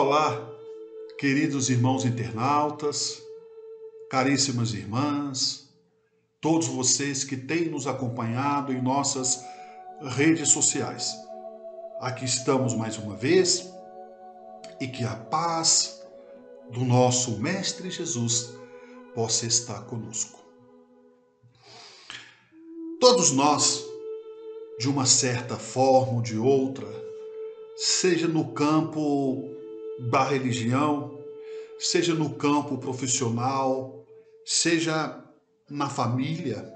Olá, queridos irmãos internautas, caríssimas irmãs, todos vocês que têm nos acompanhado em nossas redes sociais. Aqui estamos mais uma vez e que a paz do nosso Mestre Jesus possa estar conosco. Todos nós, de uma certa forma ou de outra, seja no campo da religião, seja no campo profissional, seja na família,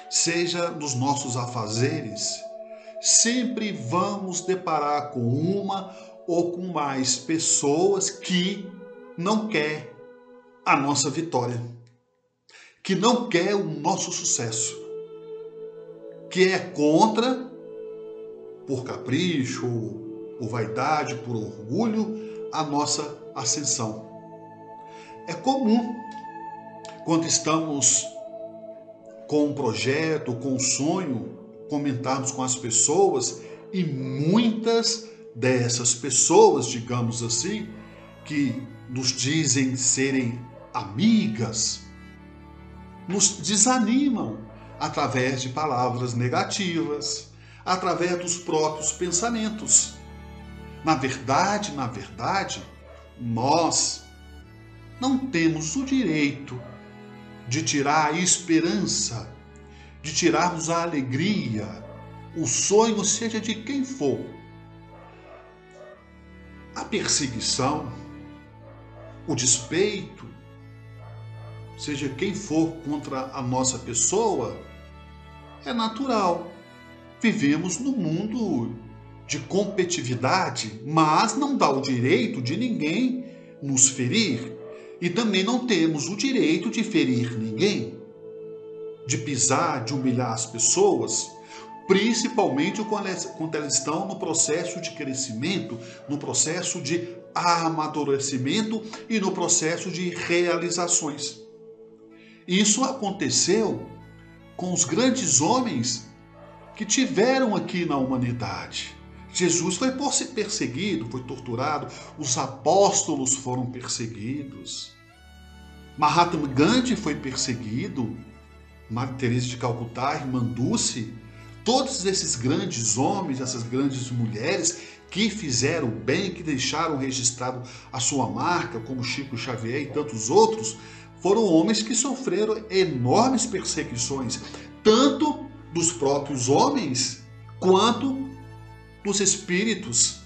seja nos nossos afazeres, sempre vamos deparar com uma ou com mais pessoas que não quer a nossa vitória, que não quer o nosso sucesso, que é contra, por capricho, por vaidade, por orgulho, a nossa ascensão. É comum, quando estamos com um projeto, com um sonho, comentarmos com as pessoas, e muitas dessas pessoas, digamos assim, que nos dizem serem amigas, nos desanimam através de palavras negativas, através dos próprios pensamentos. Na verdade, nós não temos o direito de tirar a esperança, de tirarmos a alegria, o sonho, seja de quem for. A perseguição, o despeito, seja quem for contra a nossa pessoa, é natural. Vivemos num mundo de competitividade, mas não dá o direito de ninguém nos ferir. E também não temos o direito de ferir ninguém, de pisar, de humilhar as pessoas, principalmente quando elas estão no processo de crescimento, no processo de amadurecimento e no processo de realizações. Isso aconteceu com os grandes homens que tiveram aqui na humanidade. Jesus foi perseguido, foi torturado, os apóstolos foram perseguidos, Mahatma Gandhi foi perseguido, Madre Teresa de Calcutá, Irmã Dulce, todos esses grandes homens, essas grandes mulheres que fizeram bem, que deixaram registrado a sua marca, como Chico Xavier e tantos outros, foram homens que sofreram enormes perseguições, tanto dos próprios homens, quanto dos espíritos,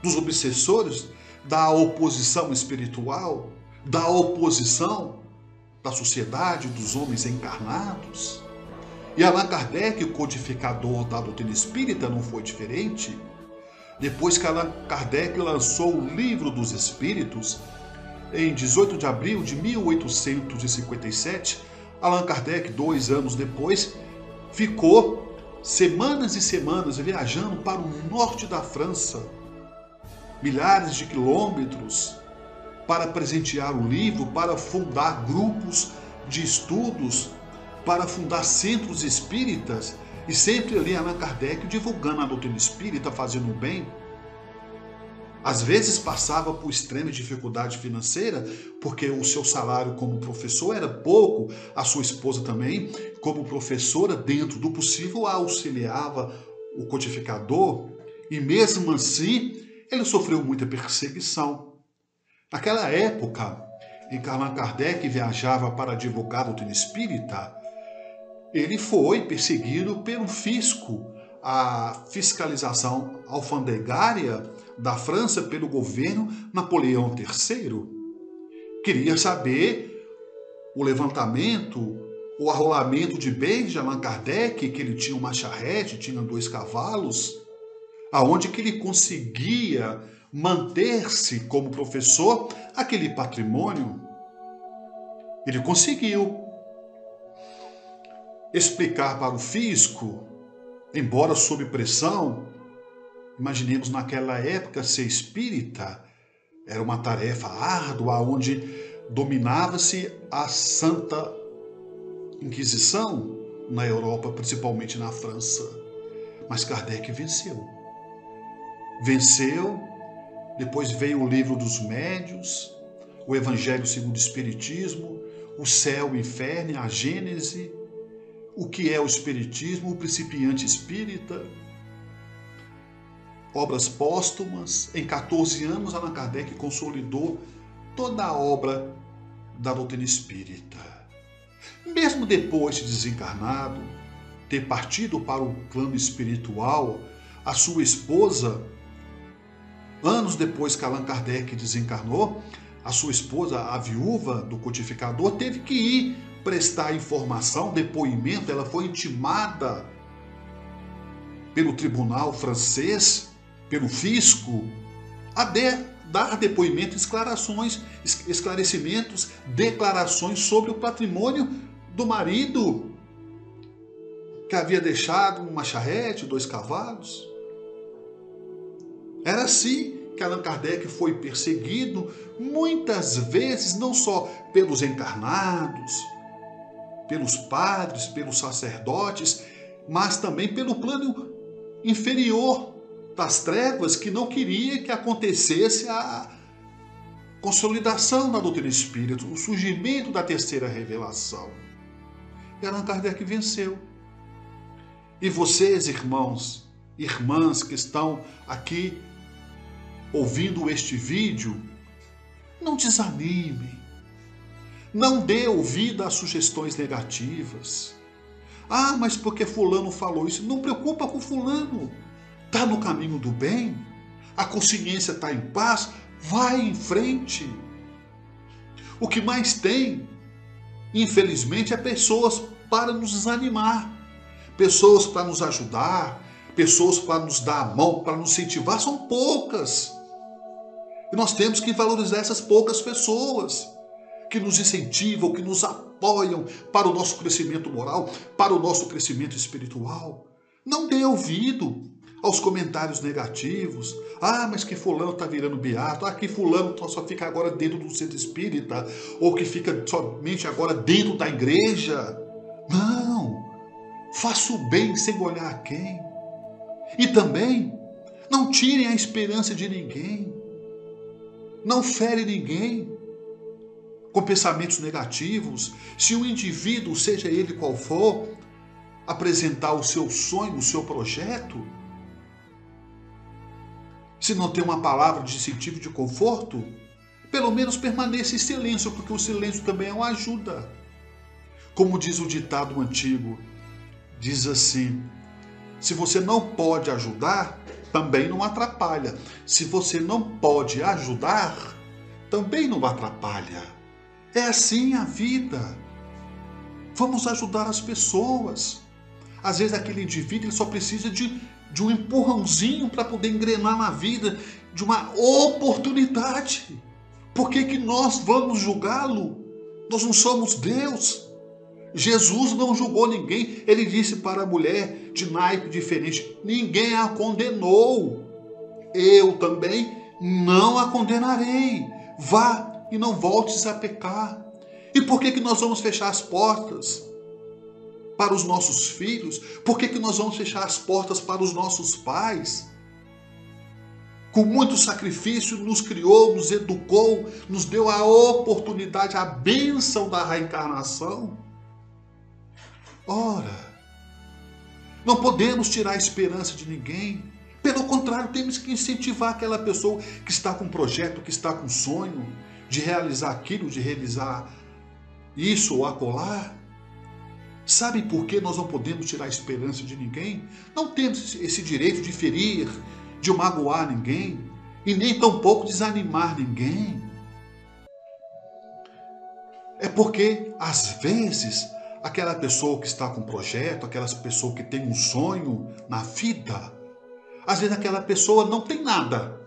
dos obsessores, da oposição espiritual, da oposição da sociedade, dos homens encarnados. E Allan Kardec, o codificador da doutrina espírita, não foi diferente. Depois que Allan Kardec lançou o Livro dos Espíritos, em 18 de abril de 1857, Allan Kardec, 2 anos depois, ficou semanas e semanas viajando para o norte da França, milhares de quilômetros, para presentear o livro, para fundar grupos de estudos, para fundar centros espíritas, e sempre ali Allan Kardec divulgando a doutrina espírita, fazendo o bem. Às vezes passava por extrema dificuldade financeira, porque o seu salário como professor era pouco, a sua esposa também, como professora, dentro do possível, a auxiliava o codificador, e mesmo assim ele sofreu muita perseguição. Naquela época em que Allan Kardec viajava para divulgar a doutrina espírita, ele foi perseguido pelo fisco, a fiscalização alfandegária da França pelo governo Napoleão III. Queria saber o levantamento, o arrolamento de bens de Allan Kardec, que ele tinha uma charrete, tinha 2 cavalos, aonde que ele conseguia manter-se como professor aquele patrimônio. Ele conseguiu explicar para o fisco, embora sob pressão. Imaginemos naquela época ser espírita era uma tarefa árdua, onde dominava-se a Santa Inquisição na Europa, principalmente na França. Mas Kardec venceu. Venceu depois veio o Livro dos Médiuns, o Evangelho segundo o Espiritismo, o Céu e o Inferno, a Gênese, o que é o Espiritismo, o Principiante Espírita, obras póstumas. Em 14 anos, Allan Kardec consolidou toda a obra da doutrina espírita. Mesmo depois de desencarnado, ter partido para o plano espiritual, a sua esposa, anos depois que Allan Kardec desencarnou, a sua esposa, a viúva do codificador, teve que ir prestar informação, depoimento. Ela foi intimada pelo tribunal francês, pelo fisco, a dar depoimento, esclarecimentos, declarações sobre o patrimônio do marido, que havia deixado uma charrete, 2 cavalos. Era assim que Allan Kardec foi perseguido, muitas vezes, não só pelos encarnados, pelos padres, pelos sacerdotes, mas também pelo plano inferior das trevas, que não queria que acontecesse a consolidação da doutrina espírita, o surgimento da terceira revelação. E Allan Kardec venceu. E vocês, irmãos, irmãs que estão aqui ouvindo este vídeo, não desanimem. Não dê ouvido às sugestões negativas. Ah, mas porque fulano falou isso? Não preocupa com fulano. Está no caminho do bem? A consciência está em paz? Vai em frente. O que mais tem, infelizmente, é pessoas para nos desanimar, pessoas para nos ajudar, pessoas para nos dar a mão, para nos incentivar. São poucas. E nós temos que valorizar essas poucas pessoas que nos incentivam, que nos apoiam para o nosso crescimento moral, para o nosso crescimento espiritual. Não dê ouvido aos comentários negativos. Ah, mas que fulano está virando beato. Ah, que fulano só fica agora dentro do centro espírita. Ou que fica somente agora dentro da igreja. Não. Faça o bem sem olhar a quem. E também, não tirem a esperança de ninguém. Não fere ninguém com pensamentos negativos. Se o indivíduo, seja ele qual for, apresentar o seu sonho, o seu projeto, se não tem uma palavra de incentivo, de conforto, pelo menos permaneça em silêncio, porque o silêncio também é uma ajuda. Como diz o ditado antigo, diz assim: se você não pode ajudar, também não atrapalha. Se você não pode ajudar, também não atrapalha. É assim a vida. Vamos ajudar as pessoas. Às vezes aquele indivíduo ele só precisa de um empurrãozinho para poder engrenar na vida, de uma oportunidade. Por que nós vamos julgá-lo? Nós não somos Deus. Jesus não julgou ninguém. Ele disse para a mulher de naipe diferente: ninguém a condenou. Eu também não a condenarei. Vá e não voltes a pecar. E por que nós vamos fechar as portas para os nossos filhos? Por que nós vamos fechar as portas para os nossos pais? Com muito sacrifício nos criou, nos educou, nos deu a oportunidade, a bênção da reencarnação. Ora, não podemos tirar a esperança de ninguém. Pelo contrário, temos que incentivar aquela pessoa que está com um projeto, que está com um sonho, de realizar aquilo, de realizar isso ou acolá. Sabe por que nós não podemos tirar a esperança de ninguém? Não temos esse direito de ferir, de magoar ninguém, e nem tampouco desanimar ninguém. É porque, às vezes, aquela pessoa que está com um projeto, aquela pessoa que tem um sonho na vida, às vezes aquela pessoa não tem nada.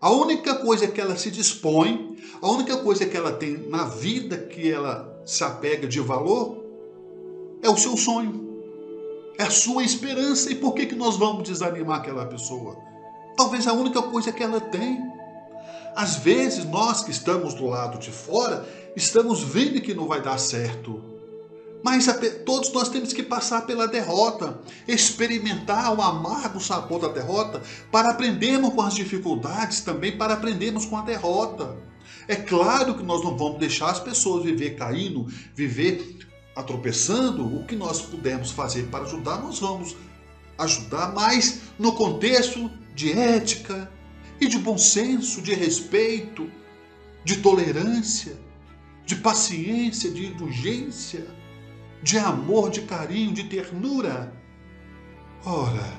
A única coisa que ela se dispõe, a única coisa que ela tem na vida que ela se apega de valor, é o seu sonho, é a sua esperança. E por que nós vamos desanimar aquela pessoa? Talvez a única coisa que ela tem. Às vezes nós que estamos do lado de fora, estamos vendo que não vai dar certo. Mas todos nós temos que passar pela derrota, experimentar o amargo sabor da derrota para aprendermos com as dificuldades, também para aprendermos com a derrota. É claro que nós não vamos deixar as pessoas viver caindo, viver tropeçando. O que nós pudermos fazer para ajudar, nós vamos ajudar, mas no contexto de ética e de bom senso, de respeito, de tolerância, de paciência, de indulgência, de amor, de carinho, de ternura. Ora,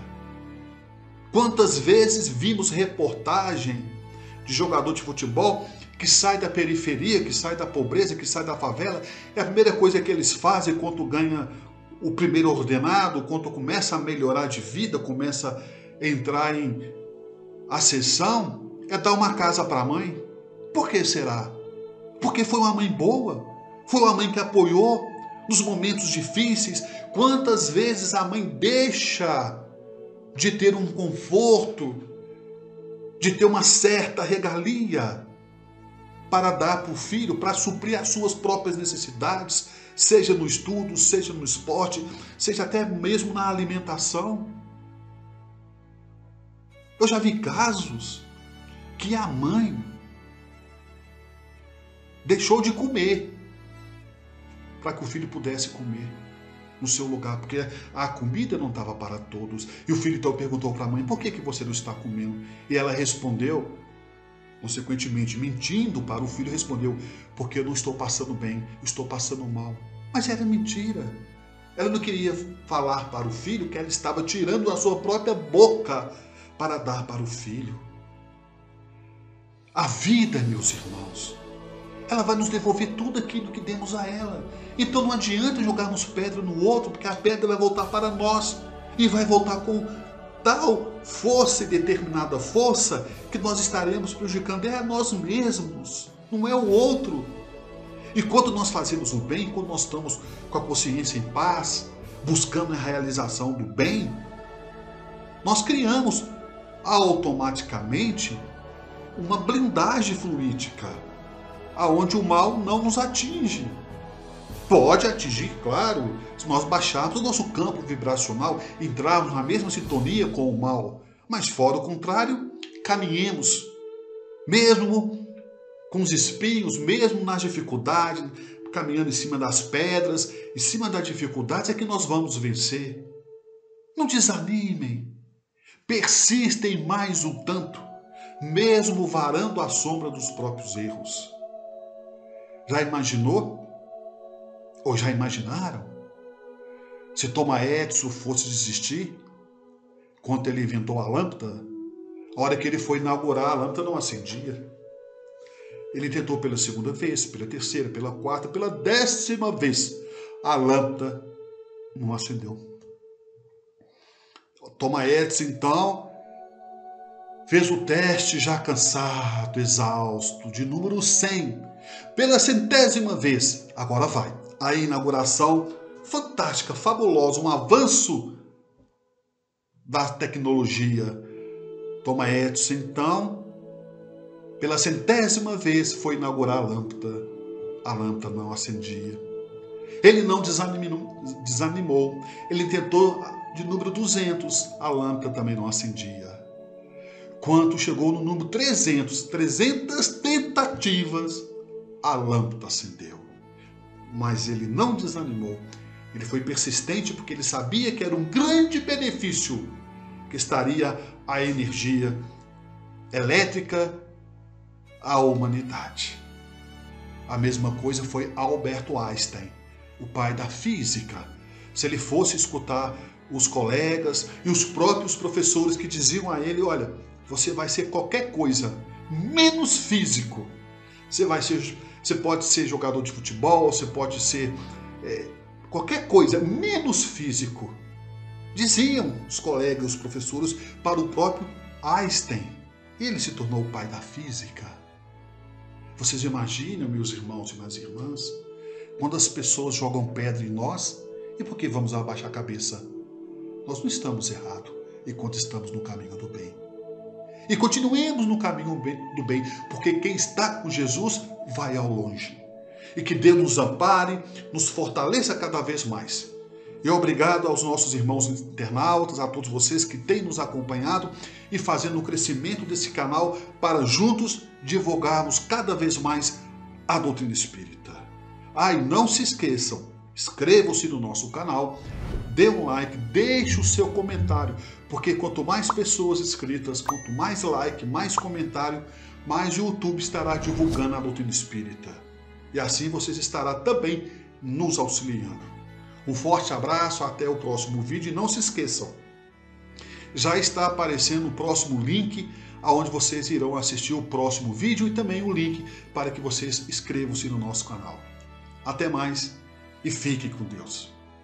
quantas vezes vimos reportagem de jogador de futebol que sai da periferia, que sai da pobreza, que sai da favela, e a primeira coisa que eles fazem quando ganha o primeiro ordenado, quando começa a melhorar de vida, começa a entrar em ascensão, é dar uma casa para a mãe. Por que será? Porque foi uma mãe boa, foi uma mãe que apoiou nos momentos difíceis. Quantas vezes a mãe deixa de ter um conforto, de ter uma certa regalia para dar para o filho, para suprir as suas próprias necessidades, seja no estudo, seja no esporte, seja até mesmo na alimentação. Eu já vi casos que a mãe deixou de comer para que o filho pudesse comer no seu lugar, porque a comida não estava para todos. E o filho então perguntou para a mãe: por que você não está comendo? E ela respondeu, consequentemente mentindo para o filho, respondeu: porque eu não estou passando bem, estou passando mal. Mas era mentira. Ela não queria falar para o filho que ela estava tirando da sua própria boca para dar para o filho. A vida, meus irmãos, ela vai nos devolver tudo aquilo que demos a ela. Então não adianta jogarmos pedra no outro, porque a pedra vai voltar para nós e vai voltar com tal força e determinada força que nós estaremos prejudicando a nós mesmos, não é o outro. E quando nós fazemos o bem, quando nós estamos com a consciência em paz, buscando a realização do bem, nós criamos automaticamente uma blindagem fluídica, aonde o mal não nos atinge. Pode atingir, claro, se nós baixarmos o nosso campo vibracional, entrarmos na mesma sintonia com o mal, mas fora o contrário, caminhemos, mesmo com os espinhos, mesmo nas dificuldades, caminhando em cima das pedras, em cima das dificuldades, é que nós vamos vencer. Não desanimem, persistem mais um tanto, mesmo varando a sombra dos próprios erros. Já imaginou? Ou já imaginaram? Se Thomas Edison fosse desistir, quando ele inventou a lâmpada, a hora que ele foi inaugurar, a lâmpada não acendia. Ele tentou pela segunda vez, pela terceira, pela quarta, pela 10ª vez. A lâmpada não acendeu. Thomas Edison, então, fez o teste já cansado, exausto, de número 100. Pela 100ª vez, agora vai. A inauguração fantástica, fabulosa, um avanço da tecnologia. Thomas Edison, então, pela 100ª vez foi inaugurar a lâmpada não acendia. Ele não desanimou, ele tentou de número 200, a lâmpada também não acendia. Quando chegou no número 300 tentativas, a lâmpada acendeu. Mas ele não desanimou, ele foi persistente porque ele sabia que era um grande benefício que estaria a energia elétrica à humanidade. A mesma coisa foi Albert Einstein, o pai da física. Se ele fosse escutar os colegas e os próprios professores que diziam a ele: olha, você vai ser qualquer coisa, menos físico. Você pode ser jogador de futebol, você pode ser qualquer coisa, menos físico. Diziam os colegas, os professores, para o próprio Einstein. Ele se tornou o pai da física. Vocês imaginam, meus irmãos e minhas irmãs, quando as pessoas jogam pedra em nós, e por que vamos abaixar a cabeça? Nós não estamos errados enquanto estamos no caminho do bem. E continuemos no caminho do bem, porque quem está com Jesus vai ao longe. E que Deus nos ampare, nos fortaleça cada vez mais. E obrigado aos nossos irmãos internautas, a todos vocês que têm nos acompanhado e fazendo o crescimento desse canal para juntos divulgarmos cada vez mais a doutrina espírita. E não se esqueçam, inscrevam-se no nosso canal, dê um like, deixe o seu comentário, porque quanto mais pessoas inscritas, quanto mais like, mais comentário, mais o YouTube estará divulgando a doutrina espírita. E assim vocês estarão também nos auxiliando. Um forte abraço, até o próximo vídeo e não se esqueçam, já está aparecendo o próximo link aonde vocês irão assistir o próximo vídeo e também o link para que vocês inscrevam-se no nosso canal. Até mais e fiquem com Deus.